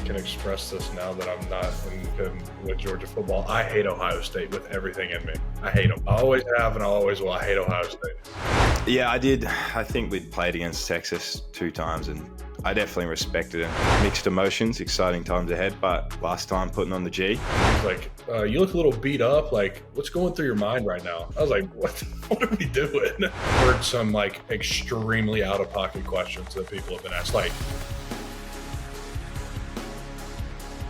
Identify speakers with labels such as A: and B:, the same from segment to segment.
A: can express this now that I'm not with Georgia football. I hate Ohio State with everything in me. I hate them. I always have and I always will. I hate Ohio State.
B: Yeah, I did. I think we'd played against Texas 2 times and I definitely respected it. Mixed emotions, exciting times ahead, but last time putting on the G.
A: He's like, you look a little beat up. Like, what's going through your mind right now? I was like, what are we doing? Heard some like extremely out of pocket questions that people have been asked. Like,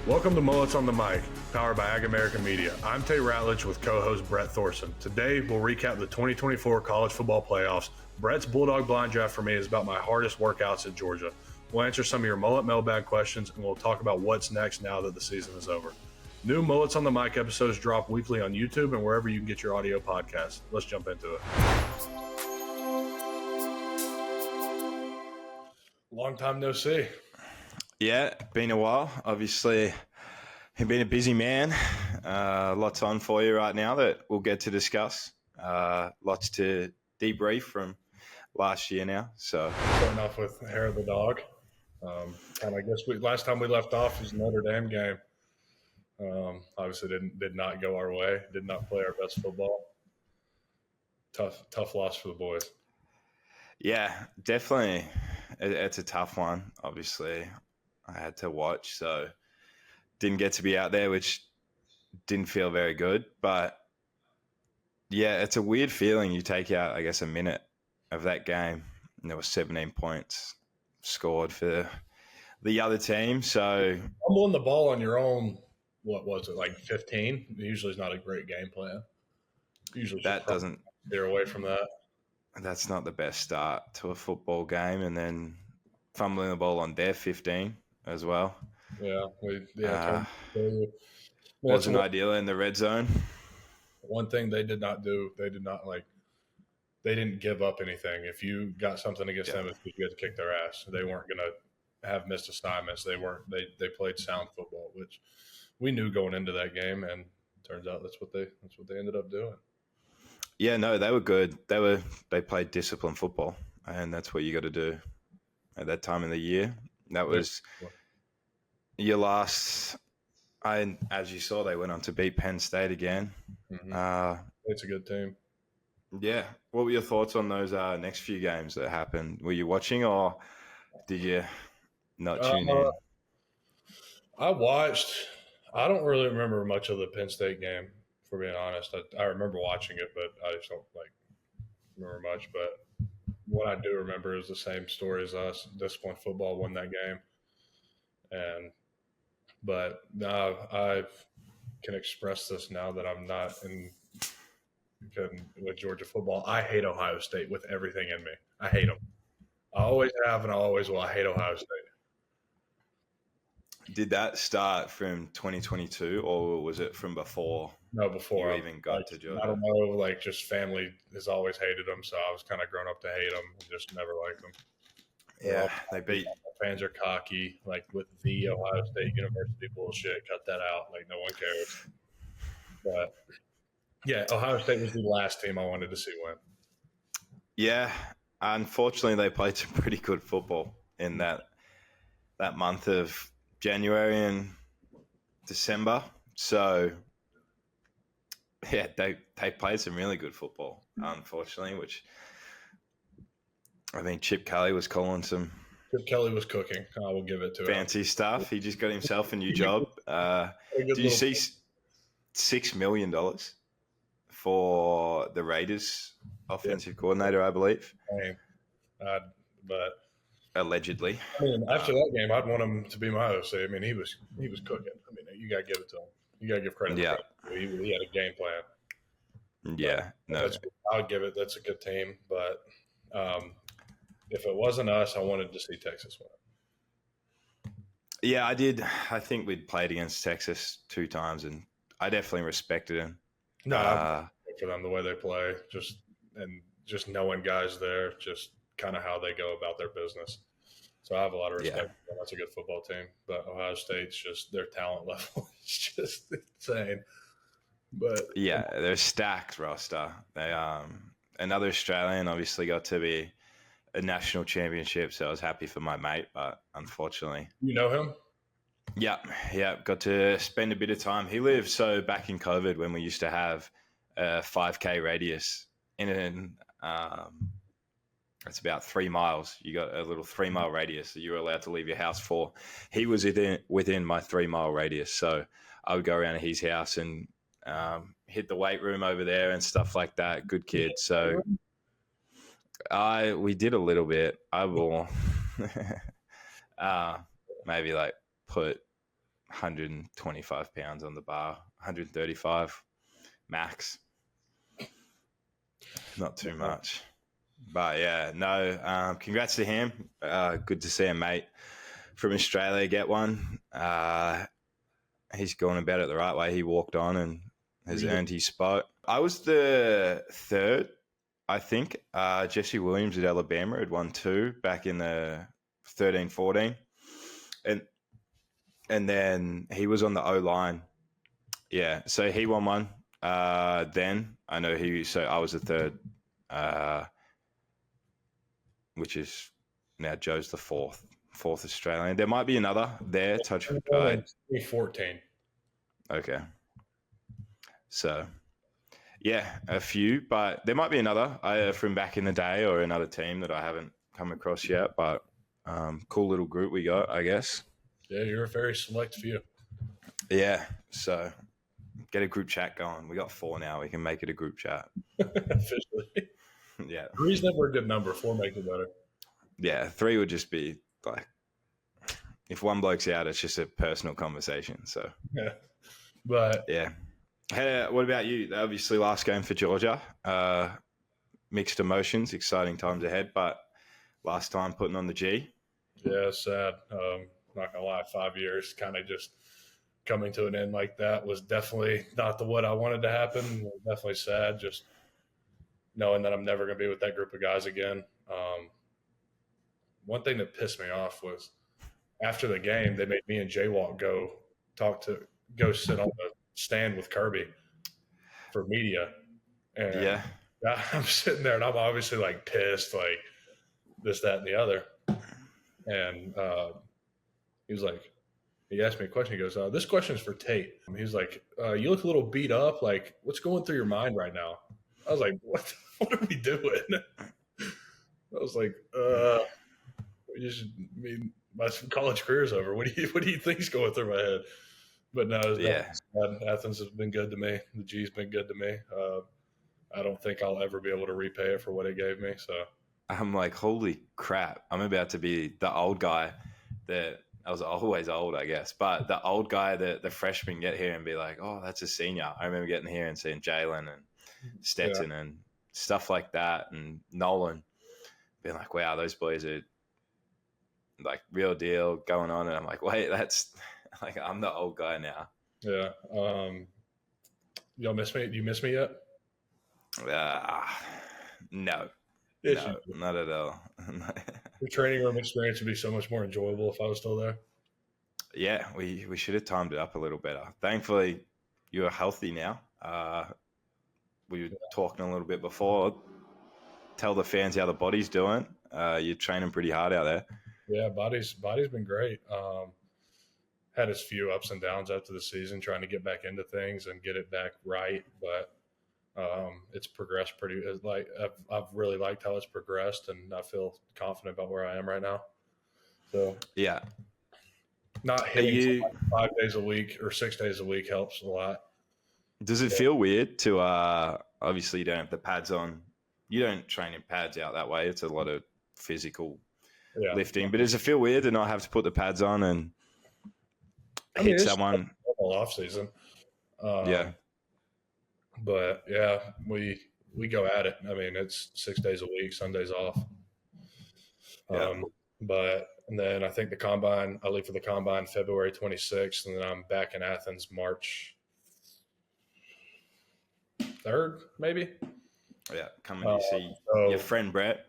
A: welcome to Mullets on the Mic, powered by Ag American Media. I'm Tate Ratledge with co-host Brett Thorson. Today, we'll recap the 2024 college football playoffs. Brett's Bulldog Blind Draft for me is about my hardest workouts at Georgia. We'll answer some of your Mullet Mailbag questions, and we'll talk about what's next now that the season is over. New Mullets on the Mic episodes drop weekly on YouTube and wherever you can get your audio podcasts. Let's jump into it. Long time no see.
B: Yeah, been a while. Obviously, you've been a busy man. Lots on for you right now that we'll get to discuss. Lots to debrief from last year now. So
A: starting off with hair of the dog. And I guess last time we left off was the Notre Dame game. Obviously did not go our way. Did not play our best football. Tough loss for the boys.
B: Yeah, definitely. It's a tough one. Obviously, I had to watch, so didn't get to be out there, which didn't feel very good. But yeah, it's a weird feeling. You take out, I guess, a minute of that game, and there was 17 points scored for the other team. So
A: fumbling the ball on your own, what was it, like 15? Usually is not a great game plan. Usually
B: that doesn't
A: veer away from that.
B: That's not the best start to a football game, and then fumbling the ball on their 15 as well.
A: Yeah,
B: wasn't ideal in the red zone.
A: One thing they did not do, they didn't give up anything. If you got something against them, it's because you had to kick their ass. They weren't going to have missed assignments. They played sound football, which we knew going into that game, and turns out that's what they ended up doing.
B: Yeah, no, they were good. They played disciplined football, and that's what you got to do at that time of the year. That was your last. As you saw, they went on to beat Penn State again.
A: Mm-hmm. It's a good team.
B: Yeah. What were your thoughts on those next few games that happened? Were you watching, or did you not tune in?
A: I watched. I don't really remember much of the Penn State game, for being honest. I remember watching it, but I just don't remember much. But what I do remember is the same story as us. Disciplined football won that game, but now I can express this now that I'm not with Georgia football. I hate Ohio State with everything in me. I hate them. I always have and I always will. I hate Ohio State.
B: Did that start from 2022 or was it from before?
A: No, before
B: you even got to Georgia.
A: I don't know. Just family has always hated them, so I was kind of grown up to hate them. Just never liked them.
B: Yeah, they beat.
A: Fans are cocky, with the Ohio State University bullshit. Cut that out. No one cares. But yeah, Ohio State was the last team I wanted to see win.
B: Yeah, unfortunately, they played some pretty good football in that month of January and December. So yeah, they played some really good football, unfortunately, which I think Chip Kelly was calling some.
A: Chip Kelly was cooking. I will give it to him.
B: Fancy stuff. He just got himself a new job. Did you see $6 million for the Raiders offensive coordinator, I believe?
A: But
B: allegedly.
A: After that game, I'd want him to be my host. He was cooking. You got to give it to him. You got to give credit.
B: Yeah.
A: He had a game plan.
B: Yeah. No.
A: I would give it. That's a good team. But if it wasn't us, I wanted to see Texas win.
B: Yeah, I did. I think we'd played against Texas 2 times, and I definitely respected them.
A: No, for them, the way they play, just knowing guys there, just kind of how they go about their business. So I have a lot of respect for them. That's a good football team. But Ohio State's just their talent level is just insane. But
B: yeah, they're a stacked roster. They another Australian obviously got to be a national championship, so I was happy for my mate, but unfortunately.
A: You know him?
B: Yeah. Got to spend a bit of time. He lived back in COVID when we used to have a 5K radius it's about 3 miles. You got a little 3 mile radius that you were allowed to leave your house for. He was within my 3 mile radius. So I would go around to his house and hit the weight room over there and stuff like that. Good kid. So we did a little bit. I will maybe like put 125 pounds on the bar, 135 max. Not too much. But yeah, no, congrats to him. Good to see a mate from Australia get one. He's gone about it the right way. He walked on and has earned his spot. I was the third, I think. Jesse Williams at Alabama had won 2 back in the 13-14. And then he was on the O-line. Yeah, so he won one. Then I know so I was the third, which is now Joe's the fourth Australian. There might be another there.
A: 2014.
B: Okay. So, yeah, a few, but there might be another from back in the day or another team that I haven't come across yet. But cool little group we got, I guess.
A: Yeah, you're a very select few.
B: Yeah, so get a group chat going. We got 4 now. We can make it a group chat.
A: Officially.
B: Yeah.
A: 3's never a good number. 4 makes it better.
B: Yeah, 3 would just be like, if one bloke's out, it's just a personal conversation. So,
A: yeah. But,
B: yeah. Hey, what about you? Obviously, last game for Georgia. Mixed emotions, exciting times ahead, but last time putting on the G.
A: Yeah, sad. Not going to lie, 5 years kind of just coming to an end like that was definitely not what I wanted to happen. It was definitely sad, just knowing that I'm never going to be with that group of guys again. One thing that pissed me off was after the game, they made me and Jaywalk go sit on the stand with Kirby for media. And
B: yeah,
A: I'm sitting there and I'm obviously like pissed, like this, that, and the other. And he was like, he asked me a question. He goes, this question is for Tate. He was like, you look a little beat up. Like, what's going through your mind right now? I was like, what are we doing? I was like, my college career's over. What do you think's going through my head? But no, Athens has been good to me. The G's been good to me. I don't think I'll ever be able to repay it for what it gave me. So
B: I'm like, holy crap! I'm about to be the old guy that I was always old, I guess, but the old guy that the freshmen get here and be like, oh, that's a senior. I remember getting here and seeing Jalen and Stetson and stuff like that, and Nolan being like, wow, those boys are like real deal going on. And I'm like, wait, that's like, I'm the old guy now.
A: Yeah. Y'all miss me? Do you miss me yet?
B: No, not at all.
A: The training room experience would be so much more enjoyable if I was still there.
B: Yeah, we should have timed it up a little better. Thankfully, you're healthy now. We were talking a little bit before. Tell the fans how the body's doing. You're training pretty hard out there.
A: Yeah, body's been great. Had its few ups and downs after the season, trying to get back into things and get it back right. But it's progressed pretty. I've really liked how it's progressed, and I feel confident about where I am right now. So
B: yeah,
A: not hitting 5 days a week or 6 days a week helps a lot.
B: Does it feel weird to obviously you don't have the pads on? You don't train in pads out that way. It's a lot of physical lifting. But does it feel weird to not have to put the pads on and hit someone?
A: Off season.
B: Yeah.
A: But yeah, we go at it. I mean, it's 6 days a week, Sundays off. And then I think I leave for the combine February 26th, and then I'm back in Athens March 3rd, maybe.
B: Yeah, coming to see your friend Brett.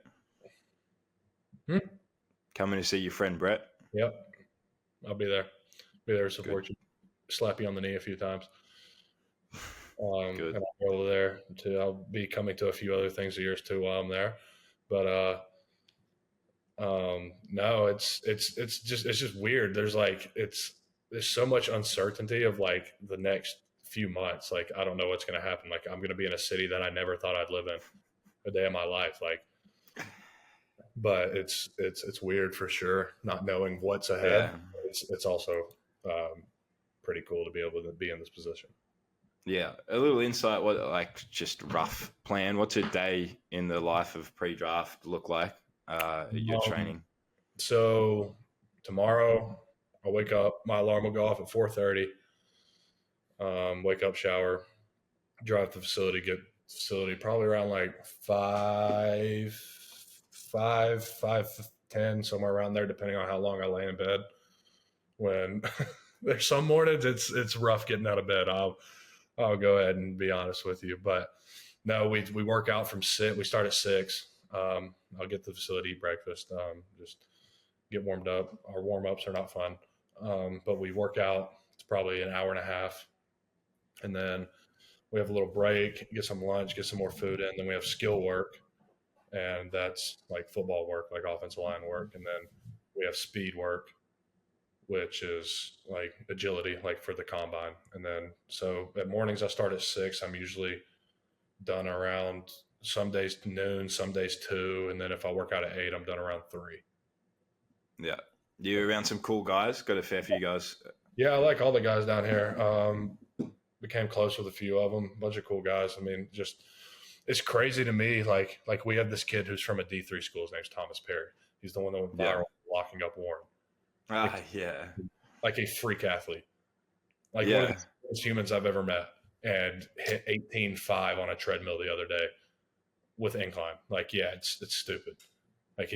B: Coming to see your friend Brett.
A: Yep, I'll be there. Be there to support you. Slap you on the knee a few times.
B: Good.
A: And I'll go there too. I'll be coming to a few other things of yours too while I'm there. But no, it's just weird. There's like there's so much uncertainty of like the next few months. Like, I don't know what's going to happen. Like, I'm going to be in a city that I never thought I'd live in a day of my life. Like, but it's weird for sure, not knowing what's ahead.
B: Yeah.
A: It's also pretty cool to be able to be in this position.
B: Yeah. A little insight, what like just rough plan. What's a day in the life of pre-draft look like? Your training.
A: So tomorrow I'll wake up. My alarm will go off at 4:30. Wake up, shower, drive to the facility, get facility probably around like 5:10, somewhere around there, depending on how long I lay in bed. When there's some mornings it's rough getting out of bed. I'll go ahead and be honest with you, but no, we work out from 6. We start at 6. I'll get to the facility, eat breakfast, just get warmed up. Our warm ups are not fun, but we work out. It's probably an hour and a half, and then we have a little break, get some lunch, get some more food in. Then we have skill work, and that's like football work, like offensive line work, and then we have speed work, which is like agility, like for the combine. And then so at mornings I start at 6. I'm usually done around some days noon, some days 2, and then if I work out at 8, I'm done around 3.
B: Yeah. You around some cool guys? Got a fair few guys.
A: Yeah, I like all the guys down here. Became close with a few of them. Bunch of cool guys. I mean, just it's crazy to me. Like we have this kid who's from a D3 school. His name's Thomas Perry. He's the one that went viral locking up Warren.
B: Yeah.
A: Like a freak athlete. Like one of the best humans I've ever met, and hit 18.5 on a treadmill the other day with incline. Like, yeah, it's stupid. Like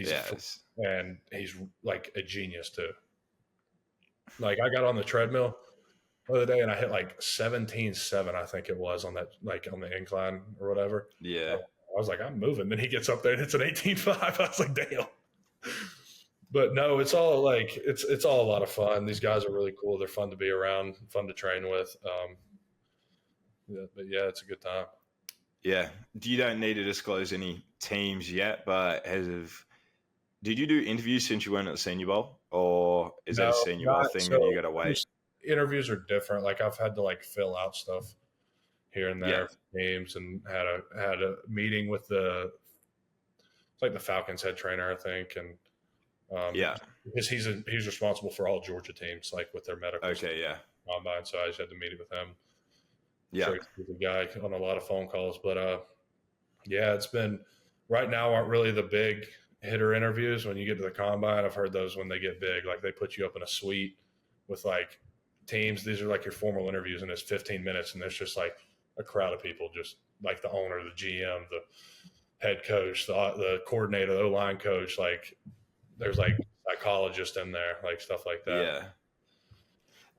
A: and he's like a genius too. Like I got on the treadmill the other day and I hit like 17.7, I think it was, on that, like on the incline or whatever.
B: Yeah.
A: I was like, I'm moving. Then he gets up there and it's an 18.5. I was like, damn. But no, it's all like it's all a lot of fun. These guys are really cool. They're fun to be around, fun to train with. But yeah, it's a good time.
B: Yeah. You don't need to disclose any teams yet, but did you do interviews since you weren't at the Senior Bowl, or is that a Senior Bowl thing that you got to wait?
A: Interviews are different. Like I've had to like fill out stuff here and there for teams, and had a meeting with the Falcons head trainer, I think, and because he's responsible for all Georgia teams, like with their medical combine. So I just had to meet with him. Yeah, so he's a guy on a lot of phone calls, but it's been right now aren't really the big hitter interviews. When you get to the combine, I've heard those when they get big, like they put you up in a suite with like teams. These are like your formal interviews, and it's 15 minutes, and there's just like a crowd of people, just like the owner, the GM, the head coach, the coordinator, the O-line coach. Like there's like psychologists in there, like stuff like that.
B: Yeah,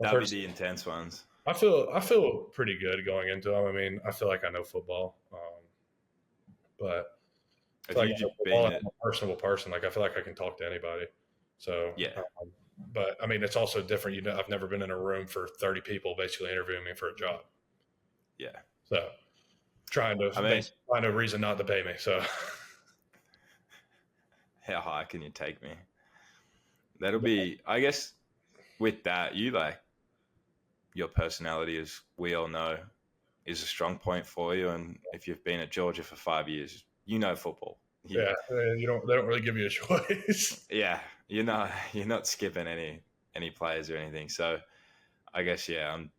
B: that'd be the intense ones.
A: I feel pretty good going into them. I mean, I feel like I know football, but I feel like I'm a personable person. Like I feel like I can talk to anybody. So but I mean, it's also different. You know, I've never been in a room for 30 people basically interviewing me for a job.
B: Yeah.
A: So trying to find a reason not to pay me. So
B: how high can you take me? That'll be, I guess, with that, your personality, as we all know, is a strong point for you. And if you've been at Georgia for 5 years, you know football.
A: They don't really give you a choice.
B: Yeah. You're not skipping any players or anything. So I guess, I'm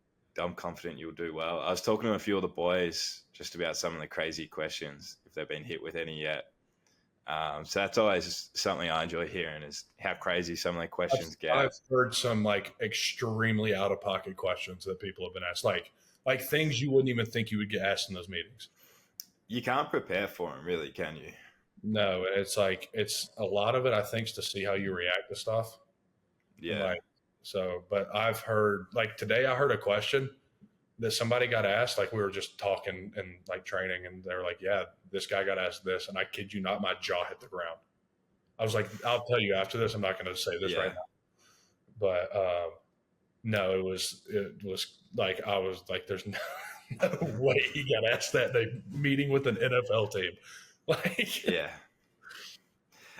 B: confident you'll do well. I was talking to a few of the boys just about some of the crazy questions, if they've been hit with any yet. So that's always something I enjoy hearing, is how crazy some of the questions get.
A: I've heard some like extremely out of pocket questions that people have been asked, like things you wouldn't even think you would get asked in those meetings.
B: You can't prepare for them, really, can you?
A: No, it's like it's a lot of it, I think, is to see how you react to stuff.
B: Yeah.
A: But I've heard, like today, I heard a question that somebody got asked, like we were just talking and like training, and they were like, yeah, this guy got asked this, and I kid you not, my jaw hit the ground. I was like, I'll tell you after this, I'm not going to say this right now. But no, it was like, I was like, there's no way he got asked that in a meeting with an NFL team. Like,
B: yeah.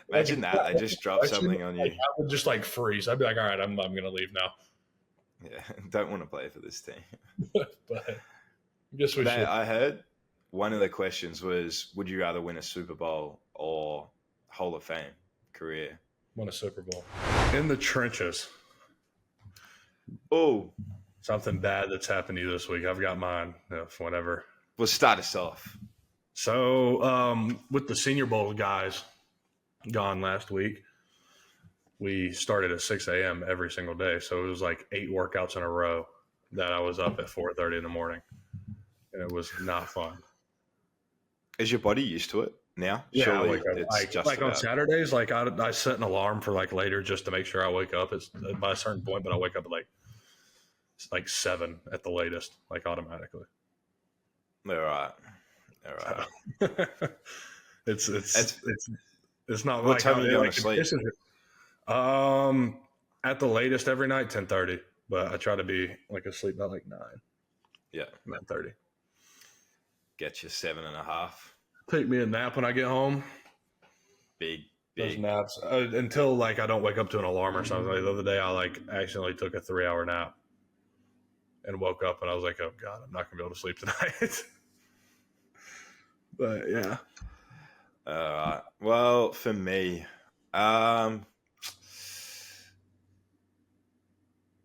B: Imagine that. They just drop something on you.
A: I would just like freeze. I'd be like, all right, I'm going to leave now.
B: Yeah, don't want to play for this team.
A: But I guess we should.
B: I heard one of the questions was, would you rather win a Super Bowl or Hall of Fame career?
A: Win a Super Bowl. In the trenches.
B: Oh,
A: Something bad that's happened to you this week. I've got mine, whenever.
B: well, start us off.
A: So, with the Senior Bowl guys gone last week, we started at 6 a.m. every single day. So it was like 8 workouts in a row that I was up at 4:30 in the morning. And it was not fun.
B: Is your body used to it now?
A: Yeah,
B: Surely
A: like on Saturdays, like I set an alarm for like later just to make sure I wake up. It's by a certain point, but I wake up at like 7 at the latest, like automatically.
B: All right.
A: It's not
B: what
A: like
B: time do you want
A: like,
B: to sleep?
A: At the latest every night 10:30, but I try to be like asleep by like 9.
B: Yeah,
A: 9:30.
B: Get you 7.5.
A: Take me a nap when I get home.
B: Big
A: Those naps until like I don't wake up to an alarm or something. Like the other day, I like accidentally took a 3-hour nap and woke up and I was like, "Oh God, I'm not gonna be able to sleep tonight." But yeah.
B: All right. Well, for me, I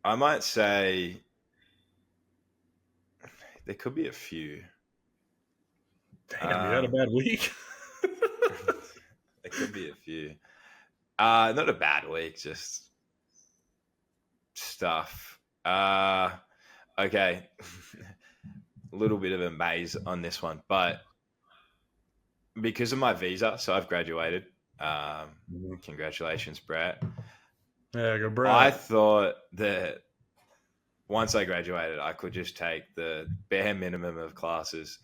B: might say there could be a few.
A: Damn, you had a bad week.
B: There could be a few. Not a bad week, just stuff. Okay. A little bit of a maze on this one, but because of my visa, so I've graduated. Congratulations, Brett.
A: Yeah, go Brett.
B: I thought that once I graduated, I could just take the bare minimum of classes.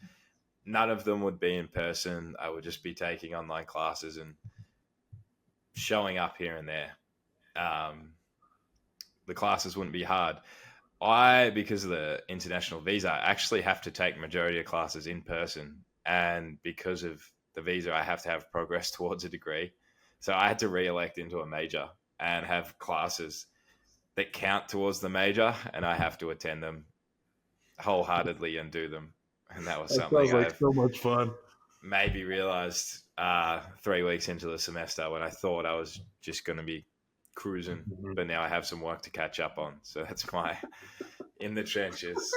B: None of them would be in person. I would just be taking online classes and showing up here and there. The classes wouldn't be hard. Because of the international visa, I actually have to take majority of classes in person. And because of the visa, I have to have progress towards a degree. So I had to re-elect into a major and have classes that count towards the major, and I have to attend them wholeheartedly and do them. And that was something
A: sounds like so much fun.
B: Maybe realized 3 weeks into the semester when I thought I was just going to be cruising, but now I have some work to catch up on. So that's my in the trenches.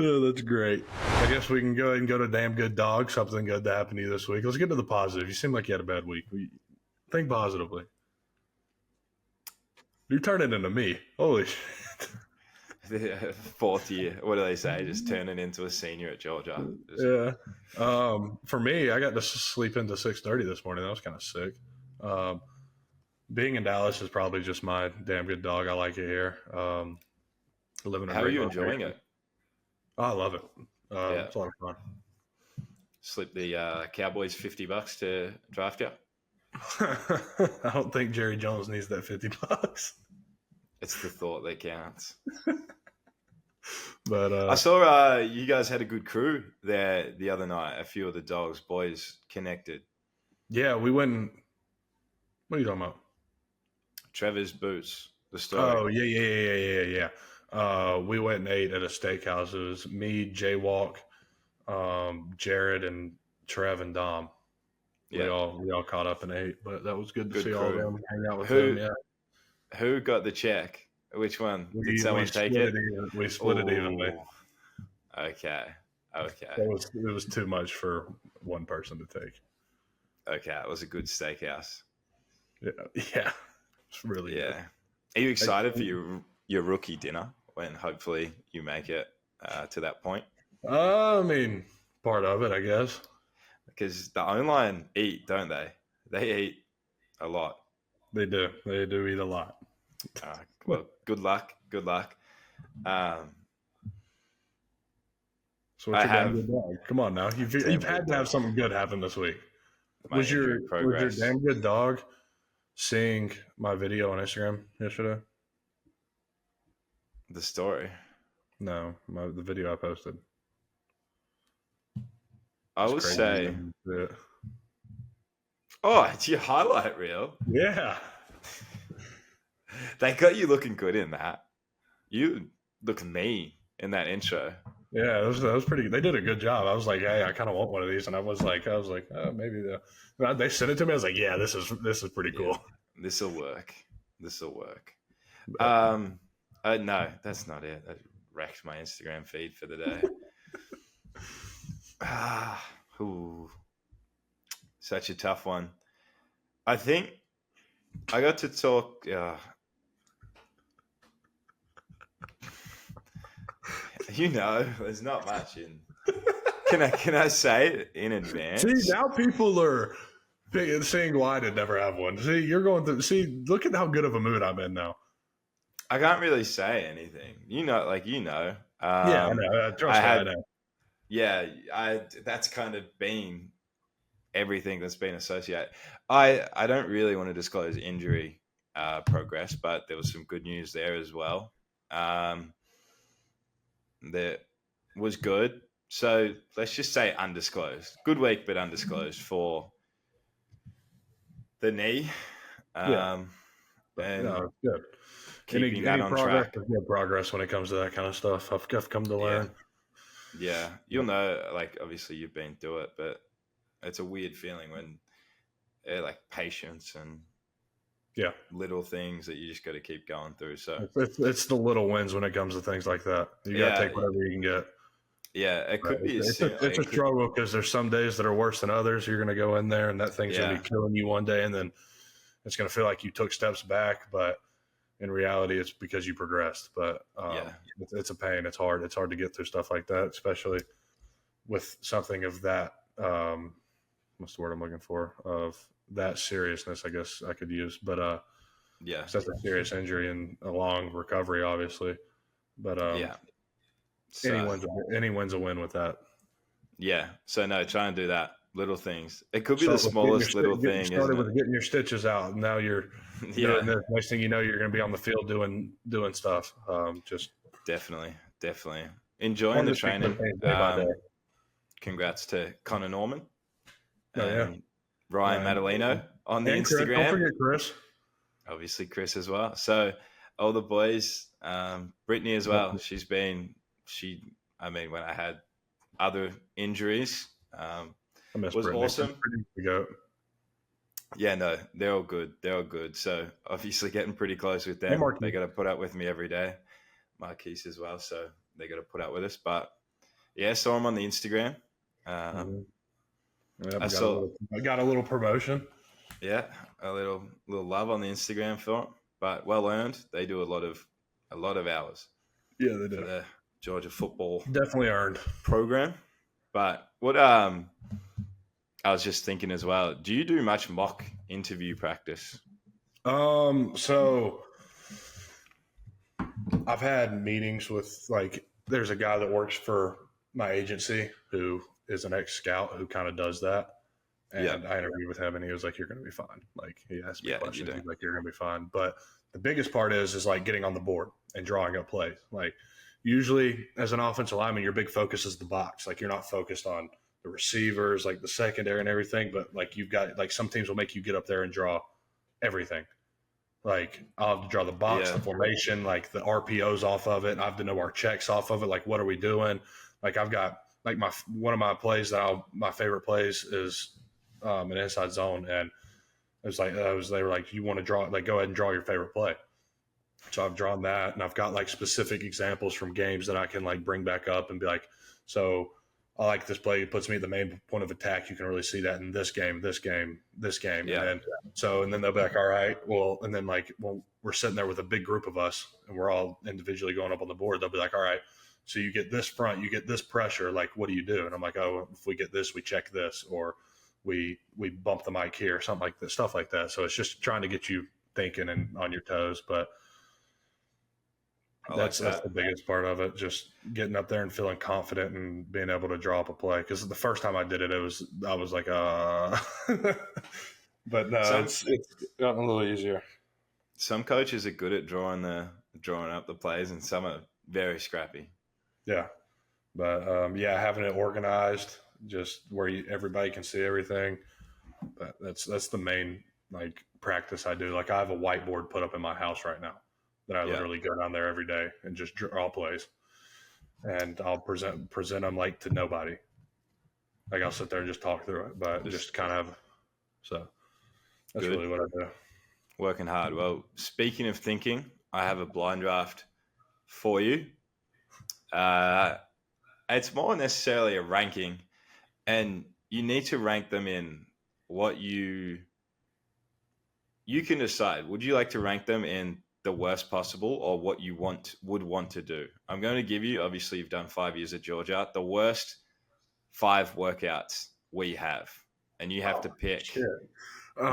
A: Oh, that's great. I guess we can go ahead and go to Damn Good Dog. Something good that happened to you this week. Let's get to the positive. You seem like you had a bad week. Think positively. You're turning into me. Holy shit.
B: Fourth year. What do they say? Just turning into a senior at Georgia.
A: Yeah. For me, I got to sleep into 6:30 this morning. That was kind of sick. Being in Dallas is probably just my damn good dog. I like it here. Living.
B: How are you enjoying it?
A: Oh, I love it.
B: Yeah.
A: It's a lot of fun.
B: Slip the Cowboys $50 to draft you.
A: I don't think Jerry Jones needs that $50.
B: It's the thought that counts.
A: But
B: I saw you guys had a good crew there the other night. A few of the boys connected.
A: Yeah, we went. What are you talking about?
B: Trevor's Boots, the story.
A: Oh, yeah. We went and ate at a steakhouse. It was me, Jaywalk, Jared, and Trev and Dom. Yeah. We all caught up and ate, but that was good to see crew. All of them, hang out with them. Yeah.
B: Who got the check? Which one? Did someone take it?
A: We split it evenly.
B: Okay.
A: It was too much for one person to take.
B: Okay, it was a good steakhouse.
A: Yeah. It's really good.
B: Are you excited for your rookie dinner when hopefully you make it to that point?
A: I mean, part of it, I guess.
B: Because the O-line eat, don't they? They eat a lot.
A: They do. They do eat a lot.
B: Well, good luck. So
A: what's your damn good dog? Come on now. You've had to have something good happen this week. Was your damn good dog seeing my video on Instagram yesterday?
B: The story?
A: No, the video I posted.
B: I would say... Oh, it's your highlight reel?
A: Yeah.
B: They got you looking good in that. You look mean in that intro.
A: Yeah, that was pretty. They did a good job. I was like, hey, I kind of want one of these, and I was like, oh, maybe they sent it to me. I was like, yeah, this is pretty
B: Yeah,
A: cool.
B: this will work. This will work.
A: But,
B: No, that's not it. I wrecked my Instagram feed for the day. Ooh, such a tough one. I think I got to talk. There's not much in. Can I say it in advance?
A: see, now people are seeing why I did never have one. See, you're going through. See, look at how good of a mood I'm in now.
B: I can't really say anything.
A: Yeah, I know. Trust me, I know.
B: Yeah, that's kind of been everything that's been associated. I don't really want to disclose injury progress, but there was some good news there as well. That was good. So let's just say undisclosed. Good week, but undisclosed for the knee.
A: Yeah.
B: And
A: No, good.
B: keeping that on track.
A: Progress when it comes to that kind of stuff. I've come to learn.
B: Yeah, you'll know. Like, obviously, you've been through it, but it's a weird feeling when, like, patience and little things that you just got to keep going through. So
A: it's the little wins when it comes to things like that. You got to take whatever you can get.
B: Yeah, it could be.
A: It's a struggle because there's some days that are worse than others. You're going to go in there and that thing's going to be killing you one day, and then it's going to feel like you took steps back, but in reality, it's because you progressed. But it's a pain. It's hard. It's hard to get through stuff like that, especially with something of that. What's the word I'm looking for? Of that seriousness, I guess I could use. But that's a serious injury and a long recovery, obviously. But so, anyone's a win with that.
B: Yeah. So no, try and do that. Little things. It could be the smallest little thing.
A: Started with getting your stitches out, and now you're doing this. Next thing you know, you're going to be on the field doing stuff. Just
B: definitely enjoying the training. Congrats to Connor Norman. Ryan Madaleno on the Instagram.
A: Don't forget Chris.
B: Obviously, Chris as well. So all the boys, Brittany as well. When I had other injuries, was
A: Brittany.
B: awesome. Yeah, no, they're all good. So obviously getting pretty close with them. They got to put up with me every day. Marquise as well. So they got to put up with us. But yeah, saw him on the Instagram.
A: I got a little promotion.
B: Yeah, a little love on the Instagram for it, but well earned. They do a lot of hours.
A: Yeah, they do.
B: For the Georgia football
A: definitely earned
B: program. But what I was just thinking as well. Do you do much mock interview practice?
A: So I've had meetings with there's a guy that works for my agency who is an ex-scout who kind of does that. And I interviewed with him and he was like, you're going to be fine. Like he asked me questions. He's like, you're going to be fine. But the biggest part is like getting on the board and drawing up plays. Like usually as an offensive lineman, your big focus is the box. Like you're not focused on the receivers, like the secondary and everything. But like you've got like some teams will make you get up there and draw everything. Like I'll have to draw the box, the formation, like the RPOs off of it. I have to know our checks off of it. Like what are we doing? Like I've got like one of my plays my favorite plays is an inside zone, and it was like they were like, you want to draw, like go ahead and draw your favorite play. So I've drawn that, and I've got like specific examples from games that I can like bring back up and be like, so I like this play. It puts me at the main point of attack. You can really see that in this game. Yeah. And then they'll be like, all right, well, and then like, well, we're sitting there with a big group of us and we're all individually going up on the board. They'll be like, all right, so you get this front, you get this pressure. Like, what do you do? And I'm like, oh, if we get this, we check this, or we bump the mic here, something like that, stuff like that. So it's just trying to get you thinking and on your toes. But that's the biggest part of it, just getting up there and feeling confident and being able to draw up a play. Because the first time I did it, I was like, but no, it's gotten a little easier.
B: Some coaches are good at drawing up the plays, and some are very scrappy.
A: Yeah, but having it organized, just where everybody can see everything. But that's the main like practice I do. Like I have a whiteboard put up in my house right now that I literally go down there every day and just draw plays, and I'll present them like to nobody. Like I'll sit there and just talk through it, but just kind of so that's
B: Good.
A: really what I do.
B: Working hard. Well, speaking of thinking, I have a blind draft for you. It's more necessarily a ranking, and you need to rank them in what you can decide. Would you like to rank them in the worst possible or what you would want to do? I'm going to give you, obviously you've done 5 years at Georgia, the worst 5 workouts we have, and you have to pick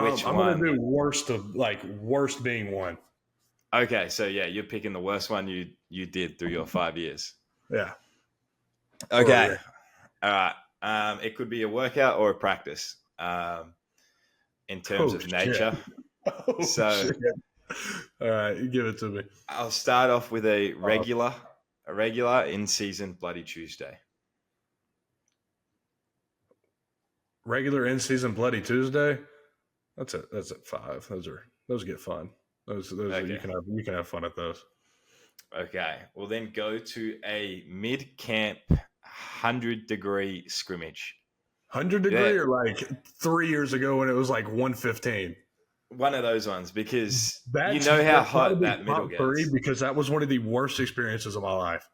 B: which
A: I'm
B: one.
A: going to do worst being one.
B: Okay, so yeah, you're picking the worst one you did through your 5 years.
A: Yeah.
B: Okay. All right. It could be a workout or a practice. In terms of nature.
A: Shit. All right, you give it to me.
B: I'll start off with a regular in-season Bloody Tuesday.
A: Regular in-season Bloody Tuesday. That's at 5. Those get fun. Those
B: Okay.
A: you can have fun at those.
B: Okay. We'll then go to a mid-camp 100-degree scrimmage.
A: 100-degree or like 3 years ago when it was like 115.
B: One of those ones, because you know how hot that middle gets.
A: Because that was one of the worst experiences of my life.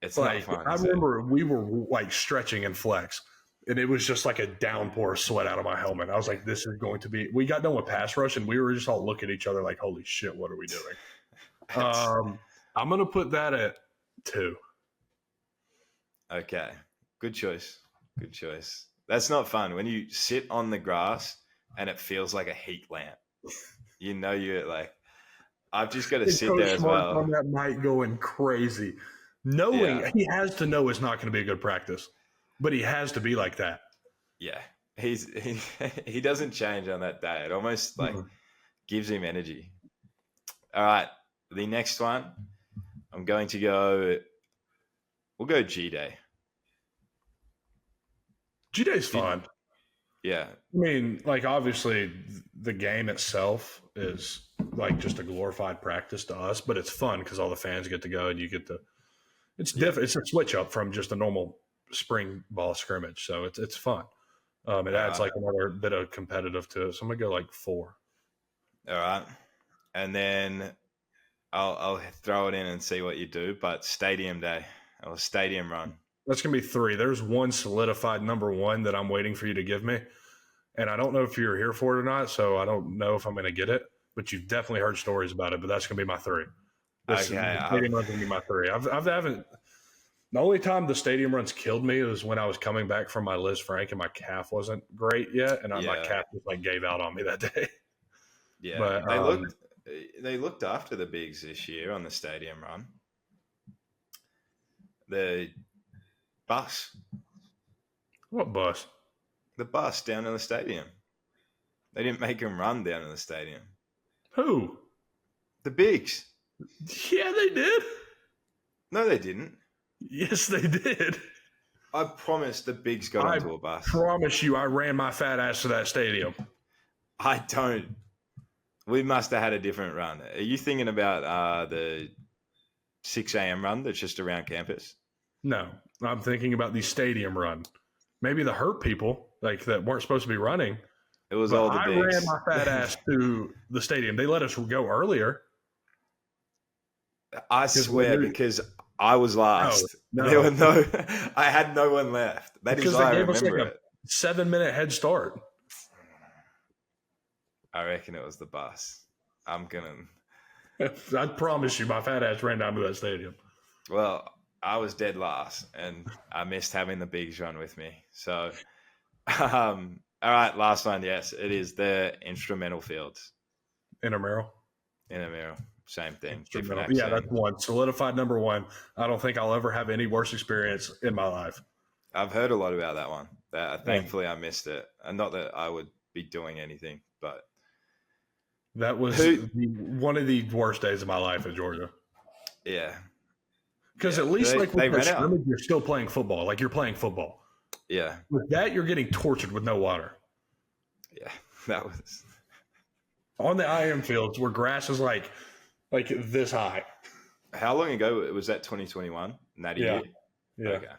B: It's
A: like,
B: not fun.
A: I remember we were like stretching in flex, and it was just like a downpour of sweat out of my helmet. I was like, this is going to be – we got done with pass rush, and we were just all looking at each other like, holy shit, what are we doing? I'm going to put that at 2.
B: Okay. Good choice. That's not fun. When you sit on the grass and it feels like a heat lamp, you know you're like, I've just got to sit there as well.
A: On that night going crazy. Knowing he has to know it's not going to be a good practice, but he has to be like that.
B: Yeah. He doesn't change on that day. It almost like gives him energy. All right. The next one, I'm going to go, we'll go G-Day.
A: G-Day's fun.
B: Yeah.
A: I mean, like, obviously, the game itself is, like, just a glorified practice to us, but it's fun because all the fans get to go and you get to – it's different. It's a switch up from just a normal spring ball scrimmage, so it's fun. It adds, like, another bit of competitive to it, so I'm going to go, like, 4.
B: All right. And then I'll throw it in and see what you do, but Stadium Day or Stadium Run.
A: That's going to be 3. There's one solidified number 1 that I'm waiting for you to give me. And I don't know if you're here for it or not, so I don't know if I'm going to get it. But you've definitely heard stories about it, but that's going to be my 3. Stadium Run's going to be my 3. I haven't – the only time the Stadium Run's killed me was when I was coming back from my Liz Frank and my calf wasn't great yet, and my calf just, like, gave out on me that day.
B: Yeah.
A: But,
B: they looked after the bigs this year on the Stadium Run. The bus.
A: What bus?
B: The bus down in the stadium. They didn't make them run down in the stadium.
A: Who?
B: The bigs.
A: Yeah, they did.
B: No, they didn't.
A: Yes, they did.
B: I promise the bigs got onto a bus.
A: I promise you I ran my fat ass to that stadium.
B: I don't. We must have had a different run. Are you thinking about the 6 a.m. run that's just around campus?
A: No, I'm thinking about the stadium run. Maybe the hurt people, like that weren't supposed to be running.
B: It was all the bigs.
A: I ran my fat ass to the stadium. They let us go earlier.
B: I swear, because I was last.
A: No.
B: There were I had no one left. That is why I remember it.
A: 7-minute head start.
B: I reckon it was the bus. I'm gonna.
A: I promise you, my fat ass ran down to that stadium.
B: Well, I was dead last, and I missed having the bigs run with me. So, all right, last one. Yes, it is the instrumental fields.
A: Intramural,
B: same thing.
A: Yeah, that's 1. Solidified number 1. I don't think I'll ever have any worse experience in my life.
B: I've heard a lot about that one. Thankfully, I missed it, and not that I would be doing anything, but
A: that was one of the worst days of my life at Georgia.
B: Yeah.
A: Because at least with the scrimmage, you're still playing football. Like, you're playing football.
B: Yeah.
A: With that, you're getting tortured with no water.
B: Yeah. That was
A: On the IM fields where grass is like this high.
B: how long ago was that? 2021, that
A: Yeah.
B: year.
A: Yeah.
B: Okay,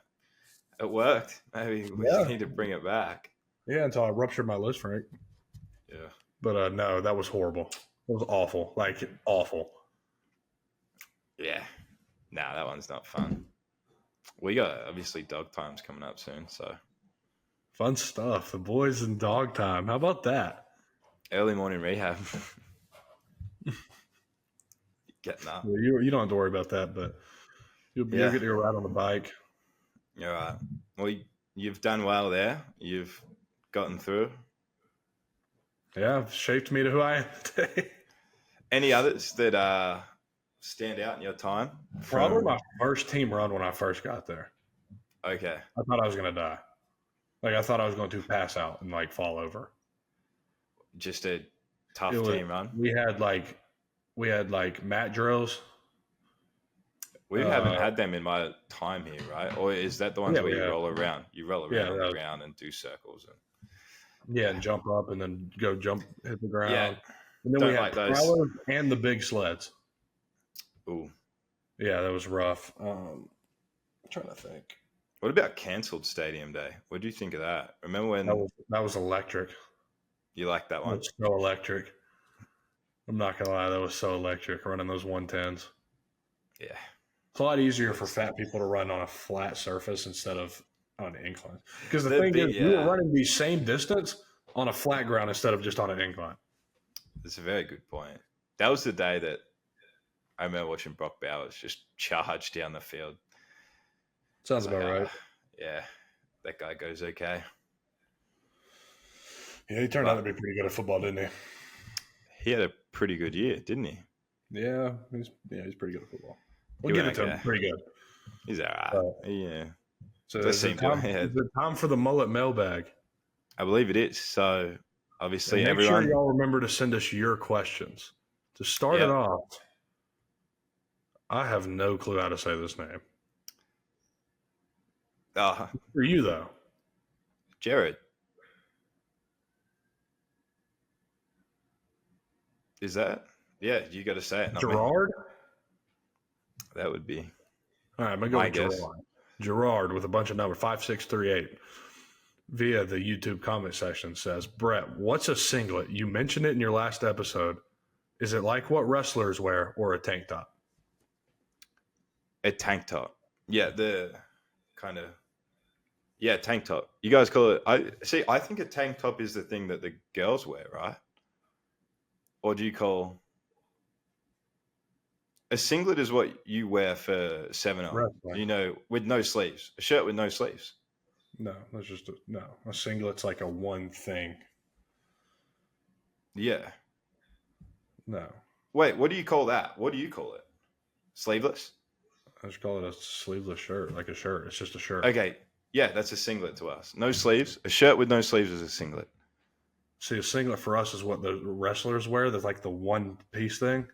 B: it worked. Maybe we
A: Yeah.
B: need to bring it back.
A: Yeah, until I ruptured my Liz Frank.
B: Yeah.
A: But no, that was horrible. It was awful. Like awful.
B: Yeah. Nah, that one's not fun. We got obviously dog times coming up soon, so
A: Fun stuff. The boys in dog time. How about that?
B: early morning rehab. Getting up.
A: Well, you don't have to worry about that, but you'll get to go ride on the bike.
B: All right. Well, you've done well there. You've gotten through.
A: Yeah, shaped me to who I am today.
B: Any others that stand out in your time?
A: Probably my first team run when I first got there.
B: Okay.
A: I thought I was going to die. Like, I thought I was going to pass out and, like, fall over.
B: Just a tough team run.
A: We had mat drills.
B: We haven't had them in my time here, right? Or is that the ones where you roll around? You roll around on the ground and do circles.
A: And jump up and then go hit the ground.
B: Yeah.
A: And then we had prowlers and the big sleds.
B: Ooh.
A: Yeah, that was rough. I'm trying to think.
B: What about cancelled Stadium Day? What do you think of that? Remember when
A: that was electric?
B: You like that one?
A: It was so electric. I'm not gonna lie, that was so electric running those 110s.
B: Yeah,
A: it's a lot easier for fat people to run on a flat surface instead of on an incline. Because the thing is, we were running the same distance on a flat ground instead of just on an incline.
B: That's a very good point. That was the day that I remember watching Brock Bowers just charge down the field.
A: Sounds about right.
B: Yeah, that guy goes okay.
A: Yeah, he turned out to be pretty good at football, didn't he?
B: He had a pretty good year, didn't he?
A: Yeah, he's pretty good at football. We'll give it to him. Pretty good.
B: He's all right. Yeah.
A: So is it time for the Mullet Mailbag?
B: I believe it is. So obviously,
A: make sure y'all remember to send us your questions. To start it off, I have no clue how to say this name. For you, though.
B: Jared. Is that? Yeah, you got to say it.
A: Gerard?
B: That would be.
A: All right, I'm going to go with Gerard. Gerard with a bunch of numbers, 5638, via the YouTube comment section says, Brett, what's a singlet? You mentioned it in your last episode. Is it like what wrestlers wear or a tank top?
B: A tank top. Yeah, the kind of. Yeah, tank top. You guys call it. I think a tank top is the thing that the girls wear, right? Or do you call a singlet is what you wear for 7-on? You know, with no sleeves. A shirt with no sleeves.
A: No, that's just a singlet's like a one thing.
B: Yeah.
A: No.
B: Wait, what do you call that? What do you call it? Sleeveless?
A: I just call it a sleeveless shirt, like a shirt. It's just a shirt.
B: Okay. Yeah, that's a singlet to us. No sleeves. A shirt with no sleeves is a singlet.
A: See, a singlet for us is what the wrestlers wear. That's like the one piece thing.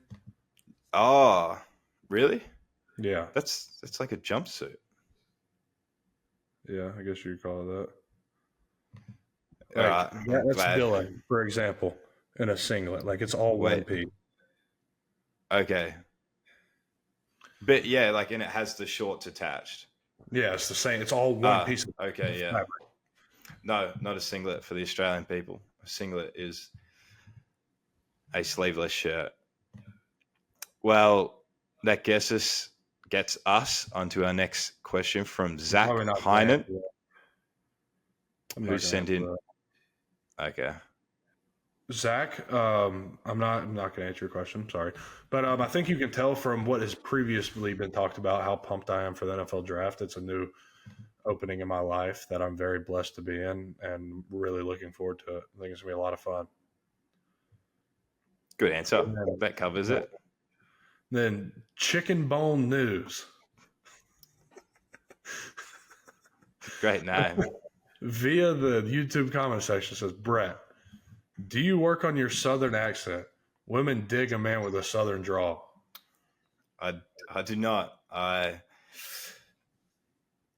B: Oh, really?
A: Yeah.
B: That's like a jumpsuit.
A: Yeah, I guess you could call it that. Like, that's Dylan, for example, in a singlet. Like it's all one piece.
B: Okay. But yeah, like, and it has the shorts attached.
A: Yeah, it's the same. It's all one piece of
B: fabric. No, not a singlet for the Australian people. A singlet is a sleeveless shirt. Well, that gets us onto our next question from Zach Heinen, who sent in. Okay.
A: Zach, I'm not going to answer your question. Sorry. But I think you can tell from what has previously been talked about how pumped I am for the NFL draft. It's a new opening in my life that I'm very blessed to be in and really looking forward to it. I think it's going to be a lot of fun.
B: Good answer. That covers it.
A: Then Chicken Bone News.
B: Great name.
A: Via the YouTube comment section says, Brett, do you work on your Southern accent? Women dig a man with a Southern drawl.
B: I do not. I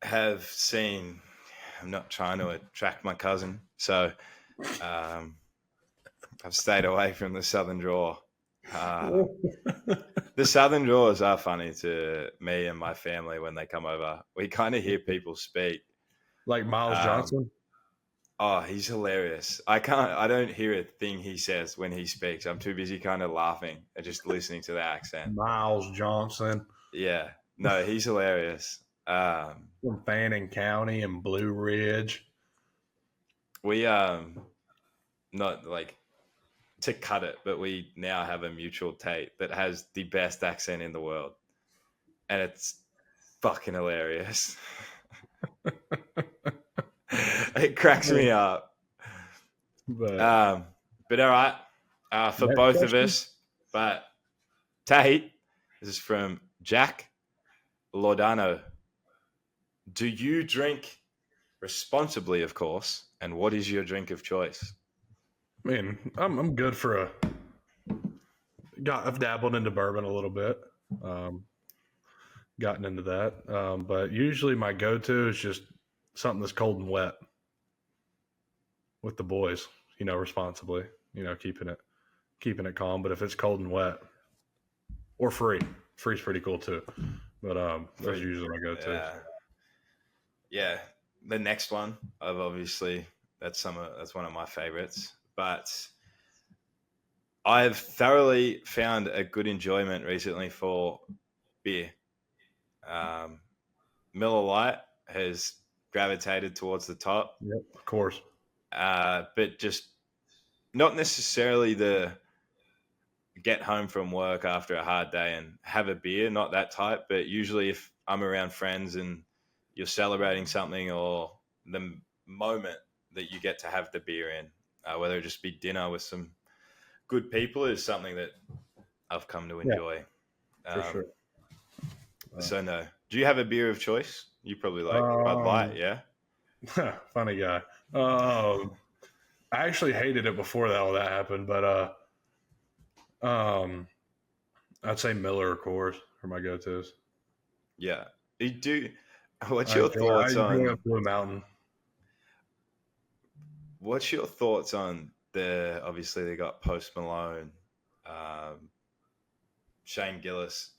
B: have seen. I'm not trying to attract my cousin, so I've stayed away from the Southern draw. The Southern draws are funny to me and my family when they come over. We kind of hear people speak.
A: Like Miles Johnson?
B: Oh, he's hilarious. I don't hear a thing he says when he speaks. I'm too busy kind of laughing and just listening to the accent.
A: Miles Johnson.
B: Yeah. No, he's hilarious.
A: From Fannin County and Blue Ridge.
B: We, not like to cut it, but we now have a mutual Tate that has the best accent in the world. And it's fucking hilarious. It cracks me up. But all right, for both of us. But Tate, this is from Jack Lordano. Do you drink responsibly, of course? And what is your drink of choice?
A: I mean, I'm good for I've dabbled into bourbon a little bit. Gotten into that. But usually my go-to is just something that's cold and wet with the boys, responsibly, keeping it calm. But if it's cold and wet or free's pretty cool too. But that's usually my go-to.
B: Yeah. The next one, that's one of my favorites, but I've thoroughly found a good enjoyment recently for beer. Miller Lite has gravitated towards the top.
A: Yep, of course.
B: But just not necessarily the get home from work after a hard day and have a beer, not that type, but usually if I'm around friends and you're celebrating something or the moment that you get to have the beer in, whether it just be dinner with some good people, is something that I've come to enjoy.
A: For sure.
B: So no. Do you have a beer of choice? You probably like Bud Light, yeah?
A: Funny guy. I actually hated it before all that happened, but I'd say Miller, of course, are my go-tos.
B: Yeah. You do. What's your thoughts on
A: Blue Mountain?
B: What's your thoughts on obviously they got Post Malone, Shane Gillis.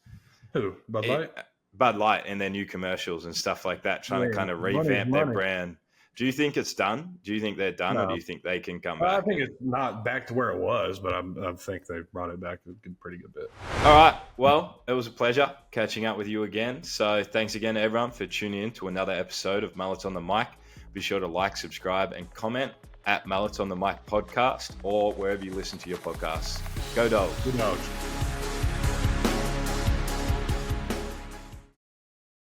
A: Who? Bud Light?
B: Bud Light and their new commercials and stuff like that, trying to kind of revamp their brand. Do you think it's done? Do you think they're done, or do you think they can come back?
A: I think it's not back to where it was, but I think they've brought it back a pretty good bit.
B: All right. Well, it was a pleasure catching up with you again. So thanks again to everyone for tuning in to another episode of Mullets on the Mic. Be sure to like, subscribe, and comment at Mullets on the Mic podcast or wherever you listen to your podcasts. Go Dogs.
A: Good dogs.